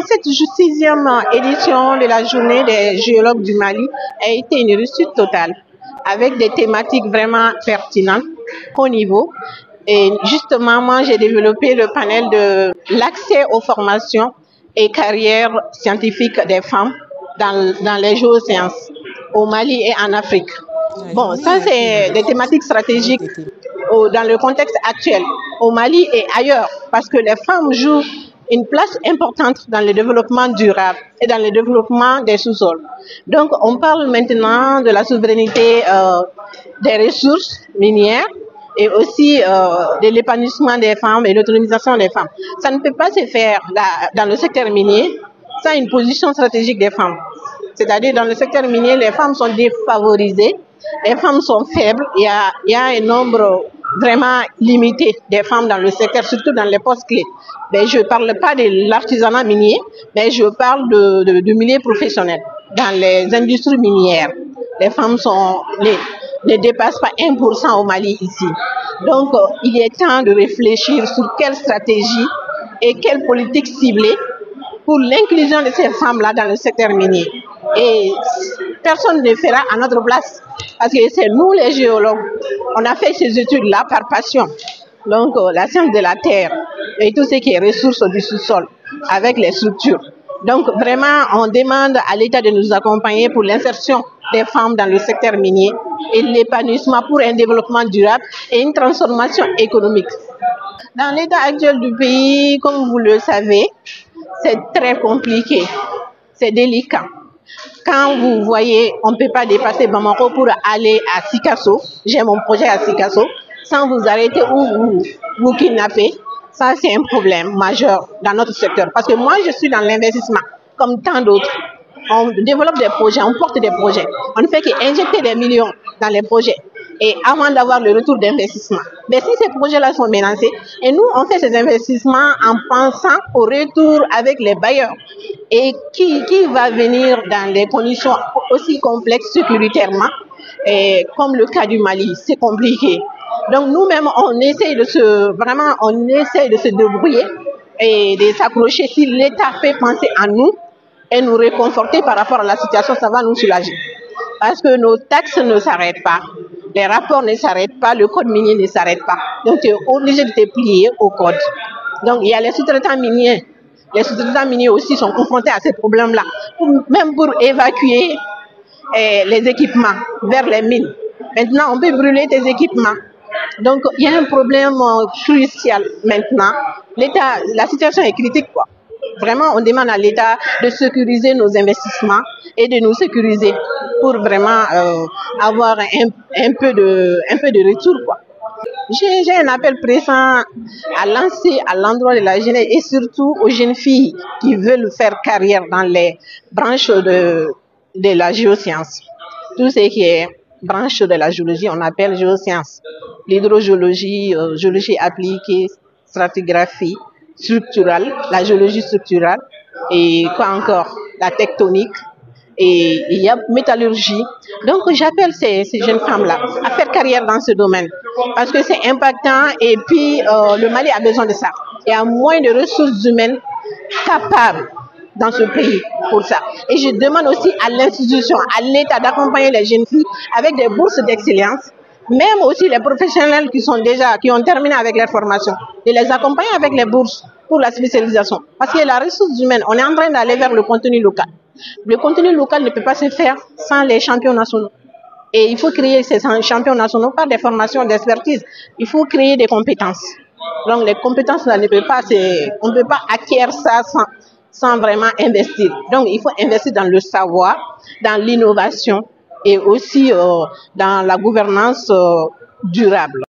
Cette 6e édition de la journée des géologues du Mali a été une réussite totale, avec des thématiques vraiment pertinentes au niveau. Et justement, moi, j'ai développé le panel de l'accès aux formations et carrières scientifiques des femmes dans les géosciences, au Mali et en Afrique. Bon, ça, c'est des thématiques stratégiques dans le contexte actuel, au Mali et ailleurs, parce que les femmes jouent une place importante dans le développement durable et dans le développement des sous-sols. Donc, on parle maintenant de la souveraineté des ressources minières et aussi de l'épanouissement des femmes et l'autonomisation des femmes. Ça ne peut pas se faire dans le secteur minier sans une position stratégique des femmes. C'est-à-dire, dans le secteur minier, les femmes sont défavorisées, les femmes sont faibles, il y a un nombre vraiment limité des femmes dans le secteur, surtout dans les postes clés. Mais je ne parle pas de l'artisanat minier, mais je parle du milieu professionnel. Dans les industries minières, les femmes ne dépassent pas 1% au Mali ici. Donc, il est temps de réfléchir sur quelle stratégie et quelle politique ciblée pour l'inclusion de ces femmes-là dans le secteur minier. Et personne ne le fera à notre place, parce que c'est nous les géologues. On a fait ces études-là par passion. Donc, la science de la terre et tout ce qui est ressources du sous-sol avec les structures. Donc, vraiment, on demande à l'État de nous accompagner pour l'insertion des femmes dans le secteur minier et l'épanouissement pour un développement durable et une transformation économique. Dans l'état actuel du pays, comme vous le savez, c'est très compliqué, c'est délicat. Quand vous voyez, on ne peut pas dépasser Bamako pour aller à Sikasso, j'ai mon projet à Sikasso, sans vous arrêter ou vous kidnapper, ça c'est un problème majeur dans notre secteur. Parce que moi je suis dans l'investissement, comme tant d'autres. On développe des projets, on porte des projets. On ne fait qu'injecter des millions dans les projets. Et avant d'avoir le retour d'investissement. Mais si ces projets-là sont menacés, et nous, on fait ces investissements en pensant au retour avec les bailleurs. Et qui va venir dans des conditions aussi complexes sécuritairement, comme le cas du Mali, c'est compliqué. Donc nous-mêmes, on essaye de se débrouiller et de s'accrocher. Si l'État peut penser à nous et nous réconforter par rapport à la situation, ça va nous soulager. Parce que nos taxes ne s'arrêtent pas, les rapports ne s'arrêtent pas, le code minier ne s'arrête pas. Donc tu es obligé de te plier au code. Donc il y a les sous-traitants miniers. Les sous-traitants miniers aussi sont confrontés à ces problèmes-là, même pour évacuer les équipements vers les mines. Maintenant, on peut brûler tes équipements. Donc il y a un problème crucial maintenant. L'État, la situation est critique, quoi. Vraiment, on demande à l'État de sécuriser nos investissements et de nous sécuriser pour vraiment avoir un peu de retour, quoi. J'ai un appel pressant à lancer à l'endroit de la jeunesse et surtout aux jeunes filles qui veulent faire carrière dans les branches de la géoscience. Tout ce qui est branche de la géologie, on appelle géoscience. L'hydrogéologie, géologie appliquée, stratigraphie structurale, la géologie structurale et quoi encore, la tectonique. Et il y a métallurgie. Donc j'appelle ces jeunes femmes-là à faire carrière dans ce domaine parce que c'est impactant et puis le Mali a besoin de ça. Il y a moins de ressources humaines capables dans ce pays pour ça. Et je demande aussi à l'institution, à l'État d'accompagner les jeunes filles avec des bourses d'excellence, même aussi les professionnels qui ont terminé avec leur formation, de les accompagner avec les bourses pour la spécialisation. Parce que la ressource humaine, on est en train d'aller vers le contenu local. Le contenu local ne peut pas se faire sans les champions nationaux. Et il faut créer ces champions nationaux par des formations d'expertise. Il faut créer des compétences. Donc les compétences, là, on ne peut pas acquérir ça sans vraiment investir. Donc il faut investir dans le savoir, dans l'innovation et aussi dans la gouvernance durable.